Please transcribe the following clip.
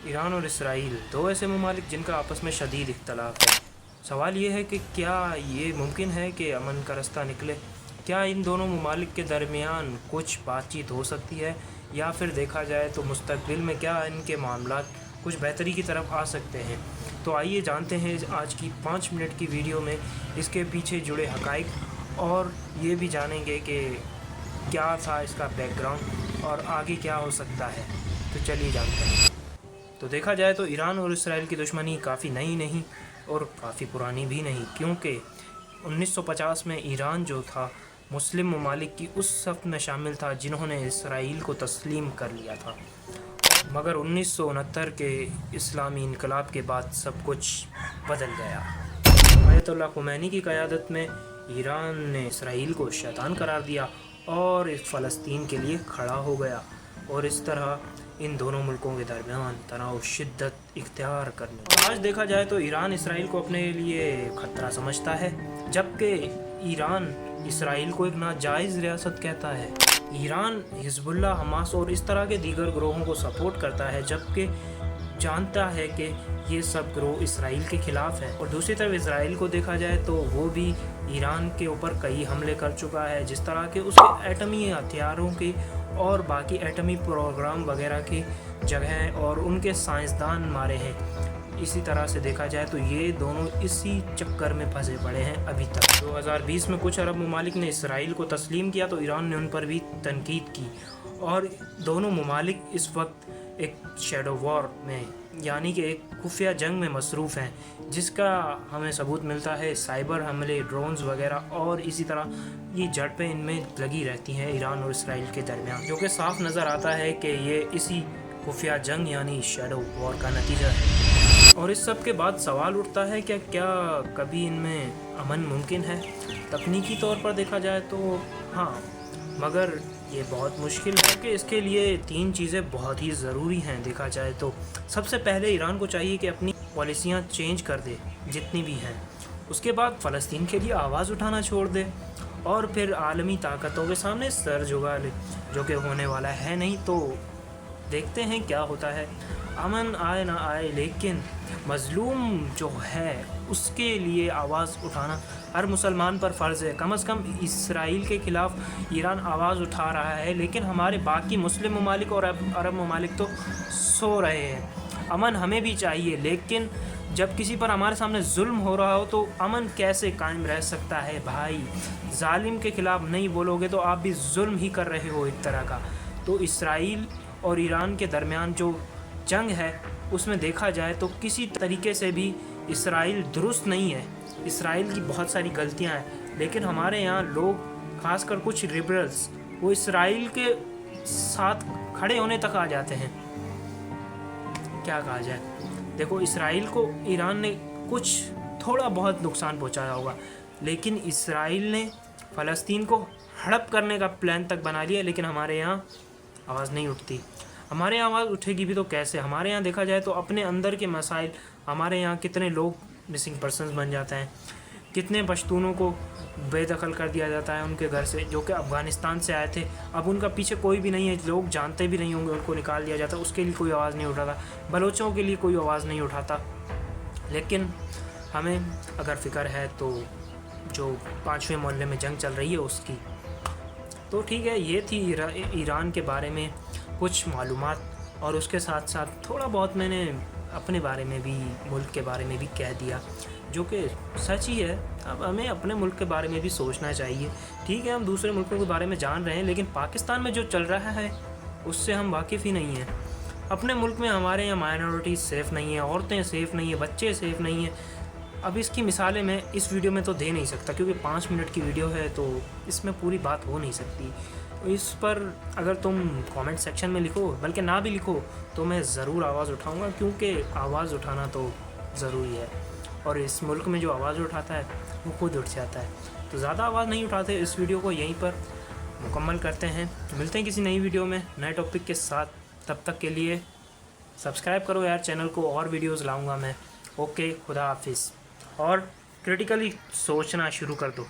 Iran और Israel दो ऐसे ममालिक जिनका आपस में शदीद इख्तलाफ है। सवाल ये है कि क्या ये मुमकिन है कि अमन का रास्ता निकले? क्या इन दोनों ममालिक के दरमियान कुछ बातचीत हो सकती है, या फिर देखा जाए तो मुस्तकबिल में क्या इनके मामलात कुछ बेहतरी की तरफ आ सकते हैं? तो आइए जानते हैं आज की 5 मिनट की वीडियो में इसके पीछे जुड़े हक़ाइक़, और ये भी जानेंगे कि क्या था इसका बैकग्राउंड और आगे क्या हो सकता है। तो चलिए जानते हैं। तो देखा जाए तो ईरान और इसराइल की दुश्मनी काफ़ी नई नहीं और काफ़ी पुरानी भी नहीं, क्योंकि 1950 में ईरान जो था मुस्लिम ममालिक की उस सफ़ में शामिल था जिन्होंने इसराइल को तस्लीम कर लिया था। मगर 1969 के इस्लामी इनकलाब के बाद सब कुछ बदल गया। आयतुल्लाह खुमैनी की क़यादत में ईरान ने इसराइल को शैतान करार दिया और इस फ़लस्तीन के लिए खड़ा हो गया, और इस तरह इन दोनों मुल्कों के दरमियान तनाव शिद्दत इख्तियार करने लगा। आज देखा जाए तो ईरान इसराइल को अपने लिए ख़तरा समझता है, जबकि ईरान इसराइल को एक नाजायज़ रियासत कहता है। ईरान हिज़्बुल्लाह, हमास और इस तरह के दीगर ग्रोहों को सपोर्ट करता है, जबकि जानता है कि ये सब ग्रोह इसराइल के ख़िलाफ़ है। और दूसरी तरफ इसराइल को देखा जाए तो वो भी ईरान के ऊपर कई हमले कर चुका है, जिस तरह के उसके एटमी हथियारों के और बाकी एटमी प्रोग्राम वगैरह की जगह और उनके साइंसदान मारे हैं। इसी तरह से देखा जाए तो ये दोनों इसी चक्कर में फंसे पड़े हैं अभी तक। 2020 में कुछ अरब ममालिक ने इसराइल को तस्लीम किया तो ईरान ने उन पर भी तनकीद की, और दोनों ममालिक इस वक्त एक शैडो वॉर में, यानी कि एक खुफिया जंग में मसरूफ़ हैं, जिसका हमें सबूत मिलता है साइबर हमले, ड्रोन्स वगैरह, और इसी तरह ये झड़पें इनमें लगी रहती हैं ईरान और इसराइल के दरमियान, जो कि साफ नज़र आता है कि ये इसी खुफिया जंग यानी शैडो वॉर का नतीजा है। और इस सब के बाद सवाल उठता है कि क्या कभी इनमें अमन मुमकिन है? तकनीकी तौर पर देखा जाए तो हाँ, मगर ये बहुत मुश्किल है कि इसके लिए 3 चीज़ें बहुत ही ज़रूरी हैं। देखा जाए तो सबसे पहले ईरान को चाहिए कि अपनी पॉलिसियाँ चेंज कर दे जितनी भी हैं, उसके बाद फ़लस्तीन के लिए आवाज़ उठाना छोड़ दे, और फिर आलमी ताकतों के सामने सर झुका ले, जो कि होने वाला है नहीं। तो देखते हैं क्या होता है। अमन आए ना आए, लेकिन मज़लूम जो है उसके लिए आवाज़ उठाना हर मुसलमान पर फ़र्ज़ है। कम से कम इसराइल के ख़िलाफ़ ईरान आवाज़ उठा रहा है, लेकिन हमारे बाकी मुस्लिम ममालिक और अरब ममालिक तो सो रहे हैं। अमन हमें भी चाहिए, लेकिन जब किसी पर हमारे सामने जुल्म हो रहा हो तो अमन कैसे कायम रह सकता है? भाई, जालिम के ख़िलाफ़ नहीं बोलोगे तो आप भी जुल्म ही कर रहे हो एक तरह का। तो इसराइल और ईरान के दरमियान जो जंग है उसमें देखा जाए तो किसी तरीके से भी इसराइल दुरुस्त नहीं है। इसराइल की बहुत सारी गलतियां हैं, लेकिन हमारे यहाँ लोग, खासकर कुछ लिबरल्स, वो इसराइल के साथ खड़े होने तक आ जाते हैं। क्या कहा जाए, देखो, इसराइल को ईरान ने कुछ थोड़ा बहुत नुकसान पहुंचाया होगा, लेकिन इसराइल ने फ़लस्तीन को हड़प करने का प्लान तक बना लिया, लेकिन हमारे यहाँ आवाज़ नहीं उठती। हमारे यहाँ आवाज़ उठेगी भी तो कैसे? हमारे यहाँ देखा जाए तो अपने अंदर के मसाइल, हमारे यहाँ कितने लोग मिसिंग पर्सन्स बन जाते हैं, कितने पश्तूनों को बेदखल कर दिया जाता है उनके घर से, जो कि अफ़गानिस्तान से आए थे। अब उनका पीछे कोई भी नहीं है, लोग जानते भी नहीं होंगे, उनको निकाल दिया जाता, उसके लिए कोई आवाज़ नहीं उठाता। बलोचों के लिए कोई आवाज़ नहीं उठाता। लेकिन हमें अगर फ़िक्र है तो जो 5वें मोहल्ले में जंग चल रही है उसकी, तो ठीक है, ये थी ईरान के बारे में कुछ मालूमात, और उसके साथ साथ थोड़ा बहुत मैंने अपने बारे में भी, मुल्क के बारे में भी कह दिया, जो कि सच ही है। अब हमें अपने मुल्क के बारे में भी सोचना चाहिए। ठीक है, हम दूसरे मुल्कों के बारे में जान रहे हैं, लेकिन पाकिस्तान में जो चल रहा है उससे हम वाकिफ़ ही नहीं हैं। अपने मुल्क में हमारे यहाँ माइनॉरिटी सेफ़ नहीं है, औरतें सेफ़ नहीं है, बच्चे सेफ़ नहीं हैं। अब इसकी मिसालें मैं इस वीडियो में तो दे नहीं सकता, क्योंकि 5 मिनट की वीडियो है, तो इसमें पूरी बात हो नहीं सकती। इस पर अगर तुम कमेंट सेक्शन में लिखो, बल्कि ना भी लिखो, तो मैं ज़रूर आवाज़ उठाऊंगा, क्योंकि आवाज़ उठाना तो ज़रूरी है, और इस मुल्क में जो आवाज़ उठाता है वो खुद उठ जाता है। तो ज़्यादा आवाज़ नहीं उठाते, इस वीडियो को यहीं पर मुकम्मल करते हैं। मिलते हैं किसी नई वीडियो में नए टॉपिक के साथ। तब तक के लिए सब्सक्राइब करो यार चैनल को, और वीडियोज़ लाऊँगा मैं। ओके, खुदा हाफिज़। और क्रिटिकली सोचना शुरू कर दो।